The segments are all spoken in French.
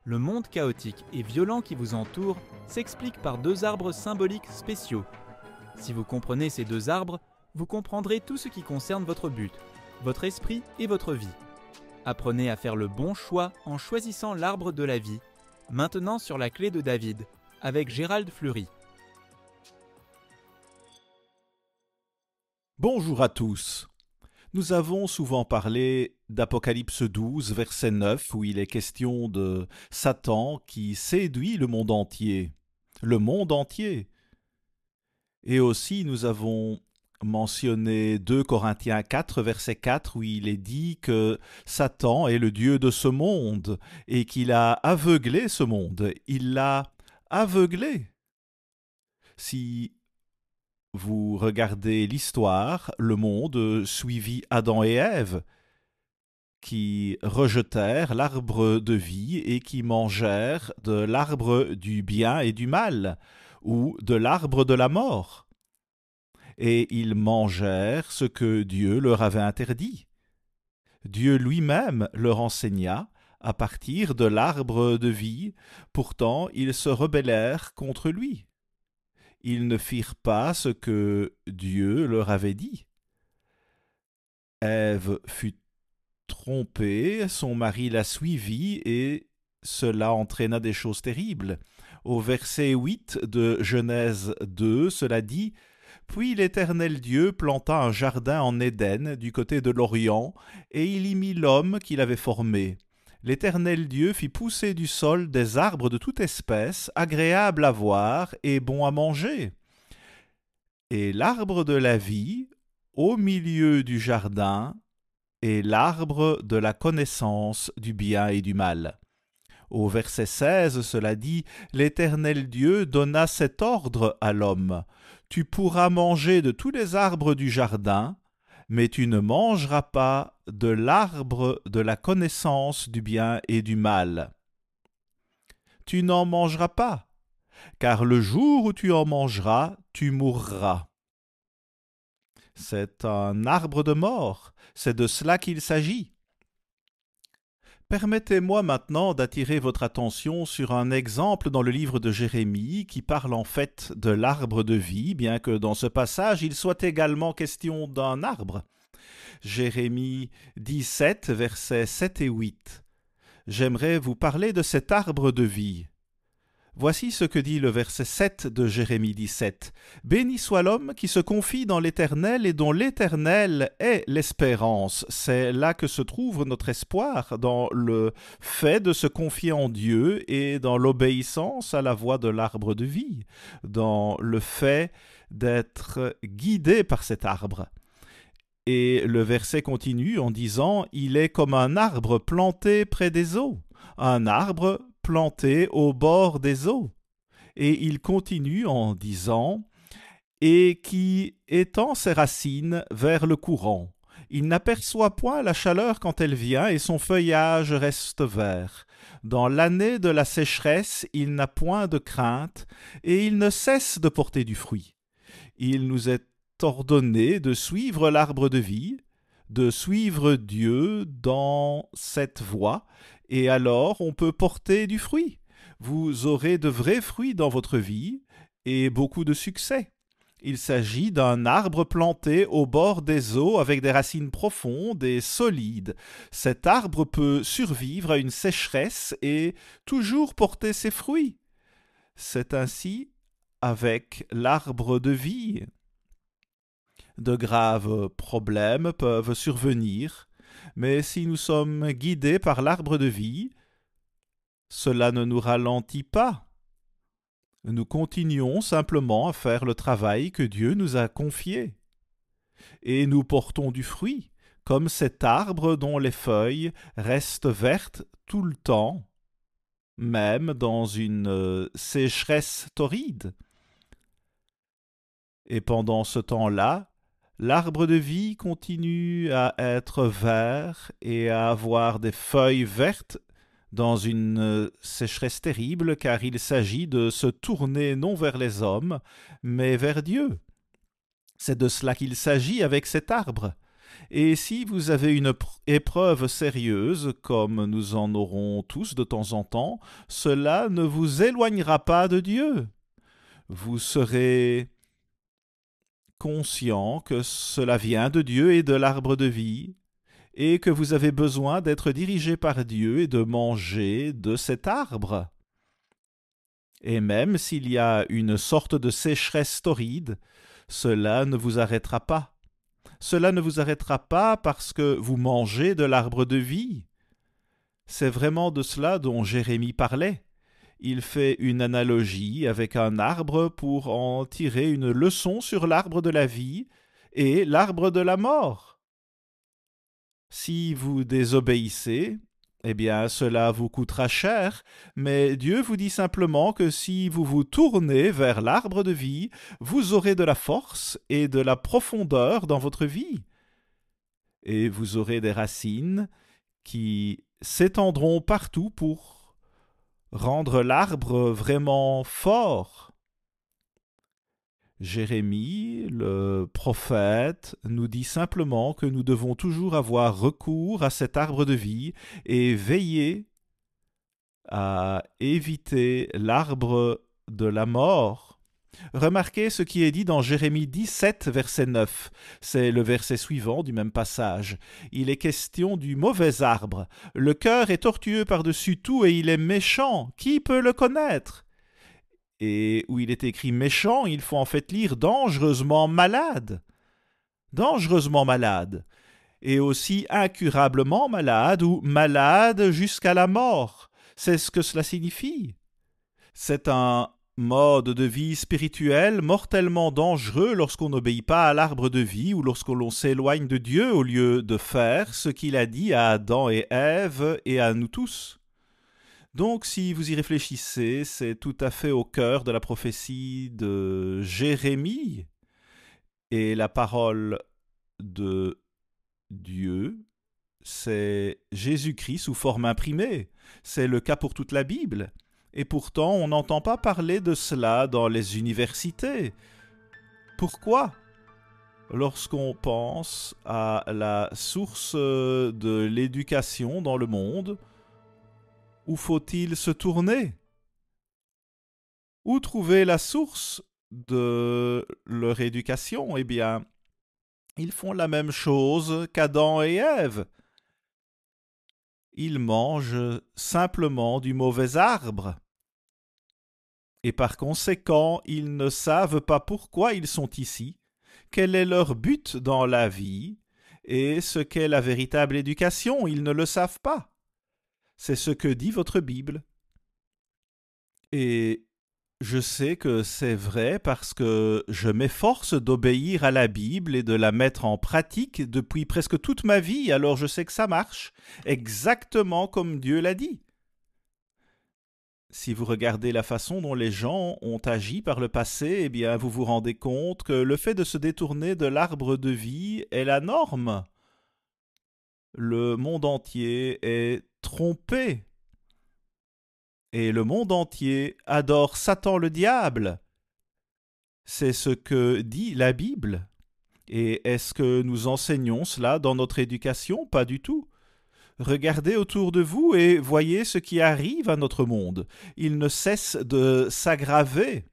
Le monde chaotique et violent qui vous entoure s'explique par deux arbres symboliques spéciaux. Si vous comprenez ces deux arbres, vous comprendrez tout ce qui concerne votre but, votre esprit et votre vie. Apprenez à faire le bon choix en choisissant l'arbre de la vie, maintenant sur la clé de David, avec Gérald Fleury. Bonjour à tous. Nous avons souvent parlé d'Apocalypse 12, verset 9, où il est question de Satan qui séduit le monde entier. Le monde entier. Et aussi nous avons mentionné 2 Corinthiens 4, verset 4, où il est dit que Satan est le dieu de ce monde et qu'il a aveuglé ce monde. Il l'a aveuglé. Si vous regardez l'histoire, le monde suivit Adam et Ève, qui rejetèrent l'arbre de vie et qui mangèrent de l'arbre du bien et du mal, ou de l'arbre de la mort. Et ils mangèrent ce que Dieu leur avait interdit. Dieu lui-même leur enseigna à partir de l'arbre de vie, pourtant ils se rebellèrent contre lui. Ils ne firent pas ce que Dieu leur avait dit. Ève fut trompée, son mari la suivit et cela entraîna des choses terribles. Au verset 8 de Genèse 2, cela dit « Puis l'Éternel Dieu planta un jardin en Éden du côté de l'Orient, et il y mit l'homme qu'il avait formé. L'Éternel Dieu fit pousser du sol des arbres de toute espèce, agréables à voir et bons à manger. Et l'arbre de la vie, au milieu du jardin, et l'arbre de la connaissance du bien et du mal. » Au verset 16, cela dit « L'Éternel Dieu donna cet ordre à l'homme. Tu pourras manger de tous les arbres du jardin, mais tu ne mangeras pas de l'arbre de la connaissance du bien et du mal. Tu n'en mangeras pas, car le jour où tu en mangeras, tu mourras. » C'est un arbre de mort, c'est de cela qu'il s'agit. Permettez-moi maintenant d'attirer votre attention sur un exemple dans le livre de Jérémie qui parle en fait de l'arbre de vie, bien que dans ce passage il soit également question d'un arbre. Jérémie 17, versets 7 et 8. J'aimerais vous parler de cet arbre de vie. Voici ce que dit le verset 7 de Jérémie 17. « Béni soit l'homme qui se confie dans l'Éternel et dont l'Éternel est l'espérance. » C'est là que se trouve notre espoir, dans le fait de se confier en Dieu et dans l'obéissance à la voix de l'arbre de vie, dans le fait d'être guidé par cet arbre. Et le verset continue en disant « Il est comme un arbre planté près des eaux, un arbre planté au bord des eaux. » Et il continue en disant « Et qui étend ses racines vers le courant. Il n'aperçoit point la chaleur quand elle vient et son feuillage reste vert. Dans l'année de la sécheresse, il n'a point de crainte et il ne cesse de porter du fruit. Il nous est ordonné de suivre l'arbre de vie, de suivre Dieu dans cette voie, et alors on peut porter du fruit. Vous aurez de vrais fruits dans votre vie et beaucoup de succès. Il s'agit d'un arbre planté au bord des eaux avec des racines profondes et solides. Cet arbre peut survivre à une sécheresse et toujours porter ses fruits. C'est ainsi avec l'arbre de vie. De graves problèmes peuvent survenir, mais si nous sommes guidés par l'arbre de vie, cela ne nous ralentit pas. Nous continuons simplement à faire le travail que Dieu nous a confié. Et nous portons du fruit, comme cet arbre dont les feuilles restent vertes tout le temps, même dans une sécheresse torride. Et pendant ce temps-là, l'arbre de vie continue à être vert et à avoir des feuilles vertes dans une sécheresse terrible, car il s'agit de se tourner non vers les hommes, mais vers Dieu. C'est de cela qu'il s'agit avec cet arbre. Et si vous avez une épreuve sérieuse, comme nous en aurons tous de temps en temps, cela ne vous éloignera pas de Dieu. Vous serez conscient que cela vient de Dieu et de l'arbre de vie, et que vous avez besoin d'être dirigé par Dieu et de manger de cet arbre. Et même s'il y a une sorte de sécheresse torride, cela ne vous arrêtera pas. Cela ne vous arrêtera pas parce que vous mangez de l'arbre de vie. C'est vraiment de cela dont Jérémie parlait. Il fait une analogie avec un arbre pour en tirer une leçon sur l'arbre de la vie et l'arbre de la mort. Si vous désobéissez, eh bien cela vous coûtera cher, mais Dieu vous dit simplement que si vous vous tournez vers l'arbre de vie, vous aurez de la force et de la profondeur dans votre vie. Et vous aurez des racines qui s'étendront partout pour rendre l'arbre vraiment fort. Jérémie, le prophète, nous dit simplement que nous devons toujours avoir recours à cet arbre de vie et veiller à éviter l'arbre de la mort. Remarquez ce qui est dit dans Jérémie 17, verset 9. C'est le verset suivant du même passage. Il est question du mauvais arbre. Le cœur est tortueux par-dessus tout et il est méchant. Qui peut le connaître? Et où il est écrit méchant, il faut en fait lire dangereusement malade. Dangereusement malade. Et aussi incurablement malade ou malade jusqu'à la mort. C'est ce que cela signifie. C'est un mode de vie spirituel mortellement dangereux lorsqu'on n'obéit pas à l'arbre de vie ou lorsqu'on s'éloigne de Dieu au lieu de faire ce qu'il a dit à Adam et Ève et à nous tous. Donc, si vous y réfléchissez, c'est tout à fait au cœur de la prophétie de Jérémie. Et la parole de Dieu, c'est Jésus-Christ sous forme imprimée. C'est le cas pour toute la Bible. Et pourtant, on n'entend pas parler de cela dans les universités. Pourquoi ? Lorsqu'on pense à la source de l'éducation dans le monde, où faut-il se tourner? Où trouver la source de leur éducation? Eh bien, ils font la même chose qu'Adam et Ève. Ils mangent simplement du mauvais arbre. Et par conséquent, ils ne savent pas pourquoi ils sont ici, quel est leur but dans la vie, et ce qu'est la véritable éducation, ils ne le savent pas. C'est ce que dit votre Bible. Et je sais que c'est vrai parce que je m'efforce d'obéir à la Bible et de la mettre en pratique depuis presque toute ma vie, alors je sais que ça marche, exactement comme Dieu l'a dit. Si vous regardez la façon dont les gens ont agi par le passé, eh bien vous vous rendez compte que le fait de se détourner de l'arbre de vie est la norme. Le monde entier est trompé. Et le monde entier adore Satan le diable. C'est ce que dit la Bible. Et est-ce que nous enseignons cela dans notre éducation? Pas du tout. Regardez autour de vous et voyez ce qui arrive à notre monde. Il ne cesse de s'aggraver.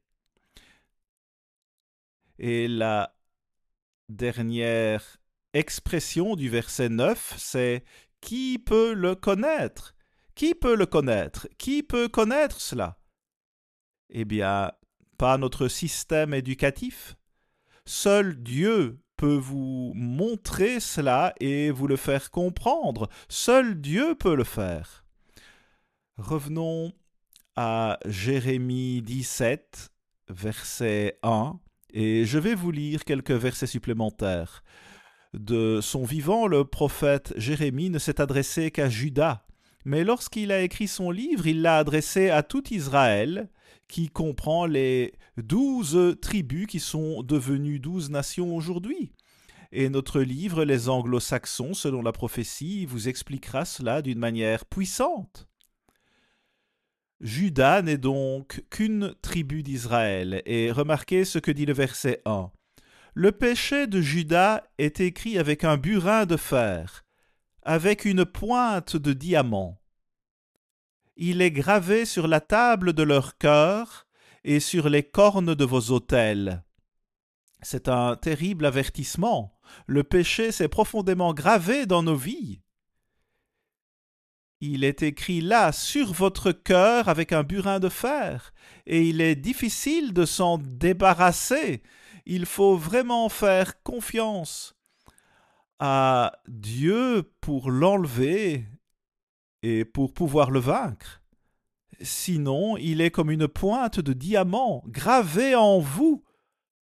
Et la dernière expression du verset 9, c'est « Qui peut le connaître ?» Qui peut le connaître? Qui peut connaître cela? Eh bien, pas notre système éducatif. Seul Dieu peut vous montrer cela et vous le faire comprendre. Seul Dieu peut le faire. Revenons à Jérémie 17, verset 1, et je vais vous lire quelques versets supplémentaires. De son vivant, le prophète Jérémie ne s'est adressé qu'à Juda. Mais lorsqu'il a écrit son livre, il l'a adressé à tout Israël, qui comprend les 12 tribus qui sont devenues 12 nations aujourd'hui. Et notre livre, Les Anglo-Saxons, selon la prophétie, vous expliquera cela d'une manière puissante. Juda n'est donc qu'une tribu d'Israël, et remarquez ce que dit le verset 1. Le péché de Judas est écrit avec un burin de fer, avec une pointe de diamant. Il est gravé sur la table de leur cœur et sur les cornes de vos autels. C'est un terrible avertissement. Le péché s'est profondément gravé dans nos vies. Il est écrit là sur votre cœur avec un burin de fer, et il est difficile de s'en débarrasser. Il faut vraiment faire confiance à Dieu pour l'enlever et pour pouvoir le vaincre. Sinon, il est comme une pointe de diamant gravée en vous,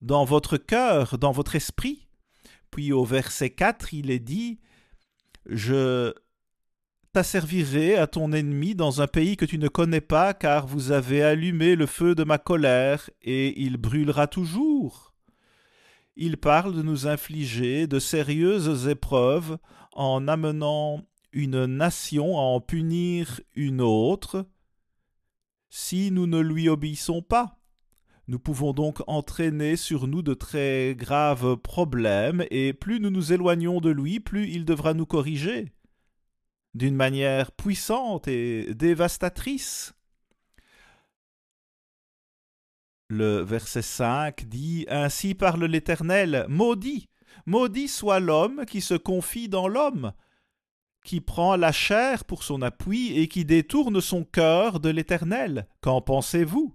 dans votre cœur, dans votre esprit. Puis au verset 4, il est dit « Je t'asservirai à ton ennemi dans un pays que tu ne connais pas, car vous avez allumé le feu de ma colère, et il brûlera toujours. » Il parle de nous infliger de sérieuses épreuves en amenant une nation à en punir une autre si nous ne lui obéissons pas. Nous pouvons donc entraîner sur nous de très graves problèmes, et plus nous nous éloignons de lui, plus il devra nous corriger d'une manière puissante et dévastatrice. Le verset 5 dit « Ainsi parle l'Éternel, maudit, maudit soit l'homme qui se confie dans l'homme, qui prend la chair pour son appui et qui détourne son cœur de l'Éternel. Qu'en pensez-vous?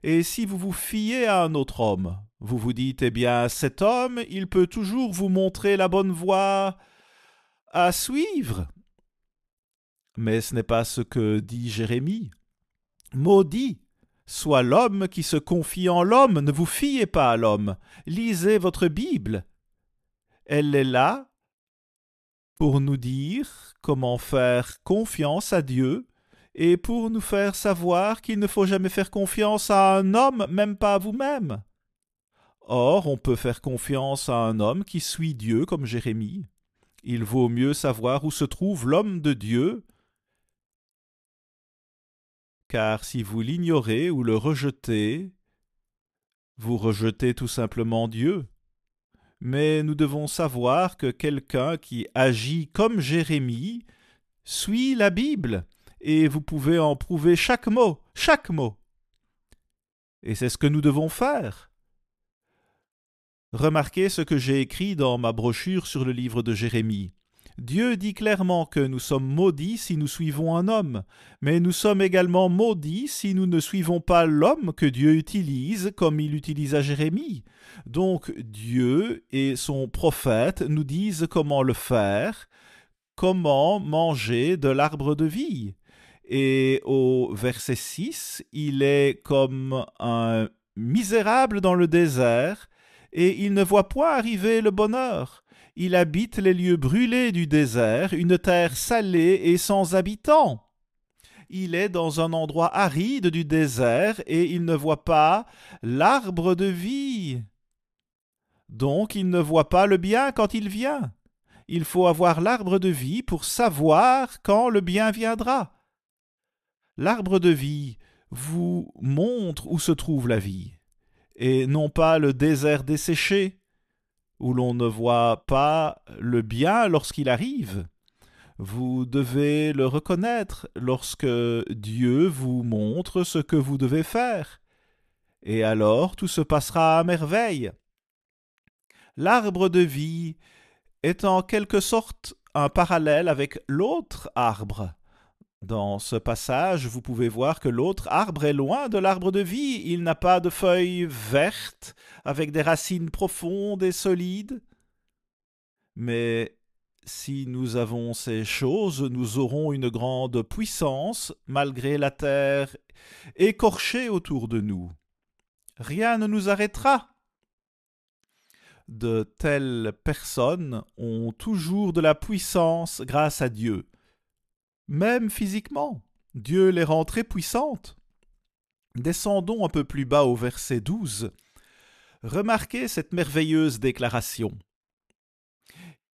Et si vous vous fiez à un autre homme, vous vous dites, eh bien, cet homme, il peut toujours vous montrer la bonne voie à suivre. » Mais ce n'est pas ce que dit Jérémie. Maudit soit l'homme qui se confie en l'homme, ne vous fiez pas à l'homme. Lisez votre Bible. Elle est là pour nous dire comment faire confiance à Dieu et pour nous faire savoir qu'il ne faut jamais faire confiance à un homme, même pas à vous-même. Or, on peut faire confiance à un homme qui suit Dieu comme Jérémie. Il vaut mieux savoir où se trouve l'homme de Dieu, car si vous l'ignorez ou le rejetez, vous rejetez tout simplement Dieu. Mais nous devons savoir que quelqu'un qui agit comme Jérémie suit la Bible, et vous pouvez en prouver chaque mot, chaque mot. Et c'est ce que nous devons faire. Remarquez ce que j'ai écrit dans ma brochure sur le livre de Jérémie. Dieu dit clairement que nous sommes maudits si nous suivons un homme, mais nous sommes également maudits si nous ne suivons pas l'homme que Dieu utilise comme il utilisa Jérémie. Donc Dieu et son prophète nous disent comment le faire, comment manger de l'arbre de vie. Et au verset 6, il est comme un misérable dans le désert, et il ne voit point arriver le bonheur. Il habite les lieux brûlés du désert, une terre salée et sans habitants. Il est dans un endroit aride du désert et il ne voit pas l'arbre de vie. Donc il ne voit pas le bien quand il vient. Il faut avoir l'arbre de vie pour savoir quand le bien viendra. L'arbre de vie vous montre où se trouve la vie, et non pas le désert desséché, où l'on ne voit pas le bien lorsqu'il arrive. Vous devez le reconnaître lorsque Dieu vous montre ce que vous devez faire. Et alors tout se passera à merveille. L'arbre de vie est en quelque sorte un parallèle avec l'autre arbre. Dans ce passage, vous pouvez voir que l'autre arbre est loin de l'arbre de vie. Il n'a pas de feuilles vertes avec des racines profondes et solides. Mais si nous avons ces choses, nous aurons une grande puissance malgré la terre écorchée autour de nous. Rien ne nous arrêtera. De telles personnes ont toujours de la puissance grâce à Dieu. Même physiquement, Dieu les rend très puissantes. Descendons un peu plus bas au verset 12. Remarquez cette merveilleuse déclaration.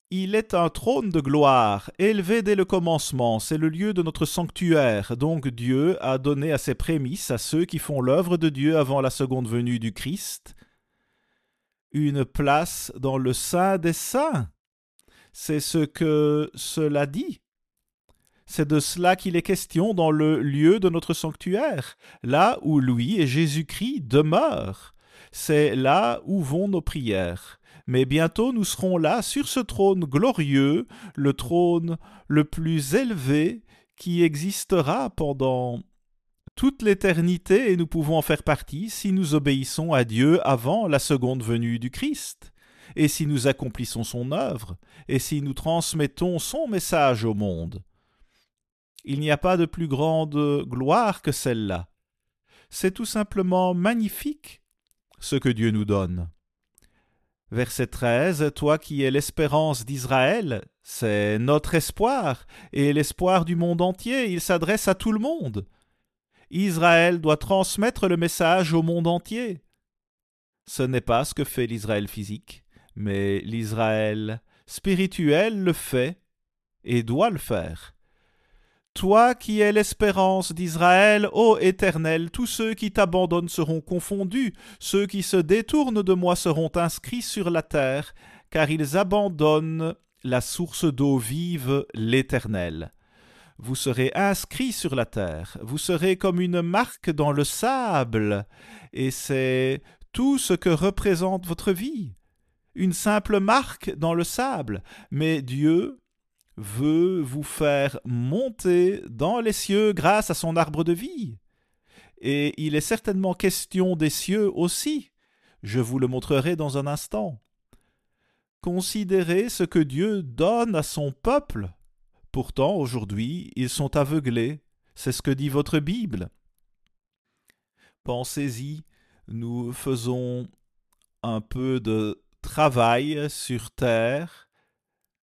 Il est un trône de gloire, élevé dès le commencement, c'est le lieu de notre sanctuaire. Donc Dieu a donné à ses prémices à ceux qui font l'œuvre de Dieu avant la seconde venue du Christ. une place dans le Saint des Saints. C'est ce que cela dit. C'est de cela qu'il est question dans le lieu de notre sanctuaire, là où lui et Jésus-Christ demeurent. C'est là où vont nos prières. Mais bientôt nous serons là, sur ce trône glorieux, le trône le plus élevé qui existera pendant toute l'éternité, et nous pouvons en faire partie si nous obéissons à Dieu avant la seconde venue du Christ, et si nous accomplissons son œuvre, et si nous transmettons son message au monde. Il n'y a pas de plus grande gloire que celle-là. C'est tout simplement magnifique ce que Dieu nous donne. Verset 13, toi qui es l'espérance d'Israël, c'est notre espoir et l'espoir du monde entier, il s'adresse à tout le monde. Israël doit transmettre le message au monde entier. Ce n'est pas ce que fait l'Israël physique, mais l'Israël spirituel le fait et doit le faire. Toi qui es l'espérance d'Israël, ô Éternel, tous ceux qui t'abandonnent seront confondus, ceux qui se détournent de moi seront inscrits sur la terre, car ils abandonnent la source d'eau vive, l'Éternel. Vous serez inscrits sur la terre, vous serez comme une marque dans le sable, et c'est tout ce que représente votre vie. Une simple marque dans le sable, mais Dieu veut vous faire monter dans les cieux grâce à son arbre de vie. Et il est certainement question des cieux aussi. Je vous le montrerai dans un instant. Considérez ce que Dieu donne à son peuple. Pourtant, aujourd'hui, ils sont aveuglés. C'est ce que dit votre Bible. Pensez-y, nous faisons un peu de travail sur terre.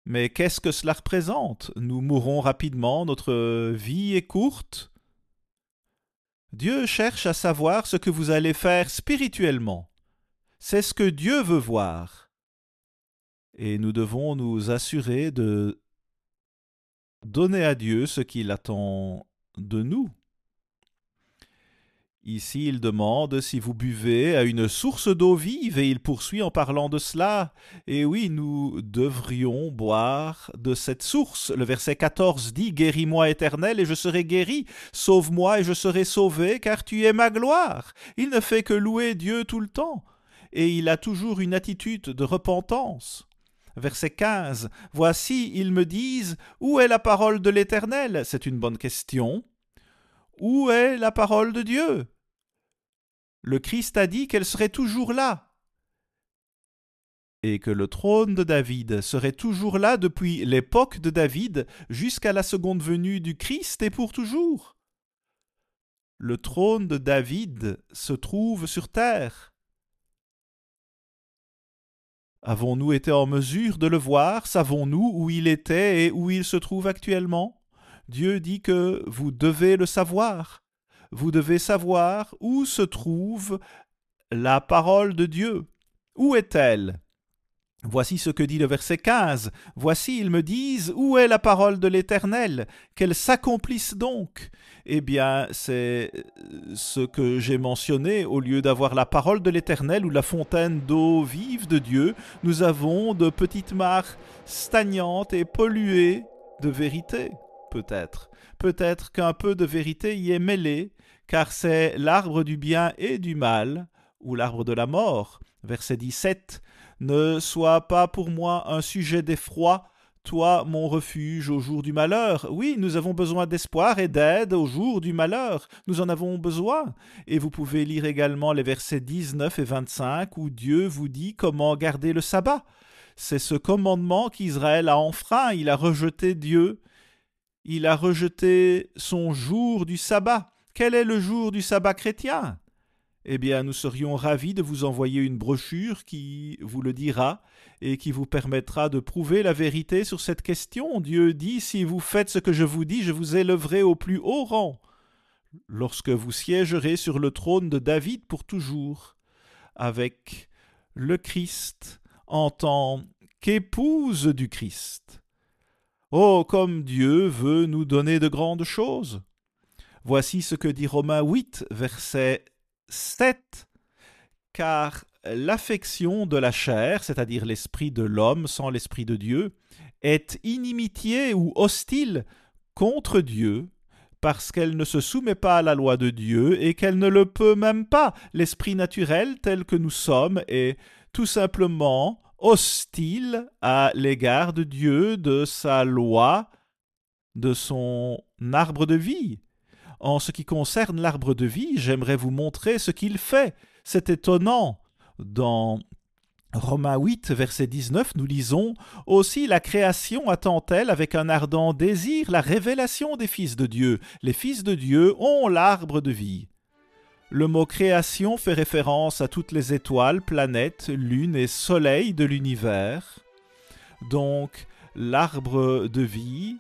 Mais qu'est-ce que cela représente? Nous mourrons rapidement, notre vie est courte. Dieu cherche à savoir ce que vous allez faire spirituellement. C'est ce que Dieu veut voir. Et nous devons nous assurer de donner à Dieu ce qu'il attend de nous. Ici, il demande si vous buvez à une source d'eau vive, et il poursuit en parlant de cela. Et oui, nous devrions boire de cette source. Le verset 14 dit « Guéris-moi, Éternel, et je serai guéri. Sauve-moi, et je serai sauvé, car tu es ma gloire. » Il ne fait que louer Dieu tout le temps, et il a toujours une attitude de repentance. Verset 15 « Voici, ils me disent « Où est la parole de l'Éternel ?» C'est une bonne question. Où est la parole de Dieu? Le Christ a dit qu'elle serait toujours là et que le trône de David serait toujours là depuis l'époque de David jusqu'à la seconde venue du Christ et pour toujours. Le trône de David se trouve sur terre. Avons-nous été en mesure de le voir? Savons-nous où il était et où il se trouve actuellement? Dieu dit que vous devez le savoir. Vous devez savoir où se trouve la parole de Dieu. Où est-elle? Voici ce que dit le verset 15. « Voici, ils me disent, où est la parole de l'Éternel? Qu'elle s'accomplisse donc. » Eh bien, c'est ce que j'ai mentionné. Au lieu d'avoir la parole de l'Éternel ou la fontaine d'eau vive de Dieu, nous avons de petites mares stagnantes et polluées de vérité, peut-être. Peut-être qu'un peu de vérité y est mêlée, car c'est l'arbre du bien et du mal, ou l'arbre de la mort. Verset 17. « Ne sois pas pour moi un sujet d'effroi, toi mon refuge au jour du malheur. » Oui, nous avons besoin d'espoir et d'aide au jour du malheur. Nous en avons besoin. Et vous pouvez lire également les versets 19 et 25 où Dieu vous dit comment garder le sabbat. C'est ce commandement qu'Israël a enfreint. Il a rejeté Dieu. Il a rejeté son jour du sabbat. Quel est le jour du sabbat chrétien? Eh bien, nous serions ravis de vous envoyer une brochure qui vous le dira et qui vous permettra de prouver la vérité sur cette question. Dieu dit, si vous faites ce que je vous dis, je vous élèverai au plus haut rang, lorsque vous siégerez sur le trône de David pour toujours, avec le Christ en tant qu'épouse du Christ. Oh, comme Dieu veut nous donner de grandes choses! Voici ce que dit Romains 8, verset 7. Car l'affection de la chair, c'est-à-dire l'esprit de l'homme sans l'esprit de Dieu, est inimitié ou hostile contre Dieu, parce qu'elle ne se soumet pas à la loi de Dieu et qu'elle ne le peut même pas. L'esprit naturel tel que nous sommes est tout simplement hostile à l'égard de Dieu, de sa loi, de son arbre de vie. En ce qui concerne l'arbre de vie, j'aimerais vous montrer ce qu'il fait. C'est étonnant. Dans Romains 8, verset 19, nous lisons « Aussi la création attend-elle avec un ardent désir la révélation des fils de Dieu. Les fils de Dieu ont l'arbre de vie. » Le mot création fait référence à toutes les étoiles, planètes, lunes et soleils de l'univers. Donc, l'arbre de vie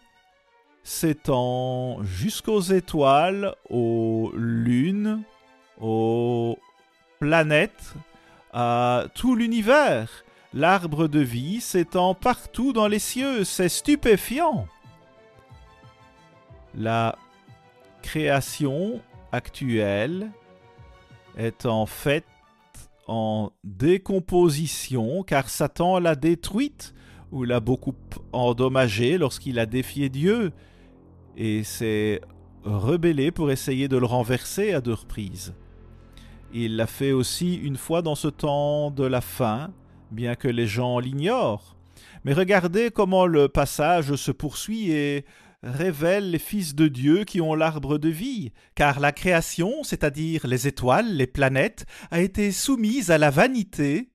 s'étend jusqu'aux étoiles, aux lunes, aux planètes, à tout l'univers. L'arbre de vie s'étend partout dans les cieux. C'est stupéfiant. La création actuelle est en fait en décomposition car Satan l'a détruite ou l'a beaucoup endommagée lorsqu'il a défié Dieu et s'est rebellé pour essayer de le renverser à 2 reprises. Il l'a fait aussi une fois dans ce temps de la fin, bien que les gens l'ignorent. Mais regardez comment le passage se poursuit et révèle les fils de Dieu qui ont l'arbre de vie, car la création, c'est-à-dire les étoiles, les planètes, a été soumise à la vanité,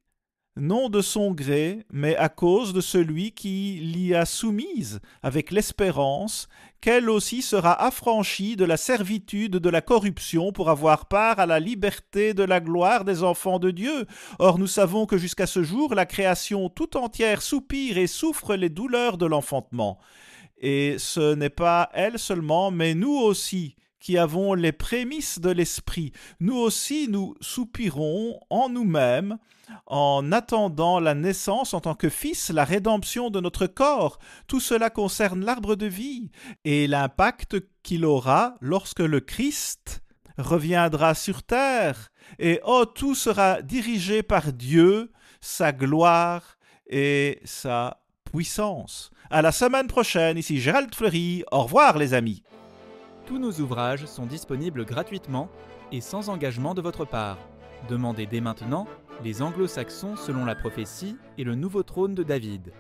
non de son gré, mais à cause de celui qui l'y a soumise, avec l'espérance qu'elle aussi sera affranchie de la servitude de la corruption pour avoir part à la liberté de la gloire des enfants de Dieu. Or nous savons que jusqu'à ce jour, la création tout entière soupire et souffre les douleurs de l'enfantement. Et ce n'est pas elle seulement, mais nous aussi, qui avons les prémices de l'esprit. Nous aussi, nous soupirons en nous-mêmes, en attendant la naissance en tant que fils, la rédemption de notre corps. Tout cela concerne l'arbre de vie et l'impact qu'il aura lorsque le Christ reviendra sur terre. Et tout sera dirigé par Dieu, sa gloire et sa puissance. À la semaine prochaine, ici Gérald Fleury. Au revoir les amis. Tous nos ouvrages sont disponibles gratuitement et sans engagement de votre part. Demandez dès maintenant les Anglo-Saxons selon la prophétie et le nouveau trône de David.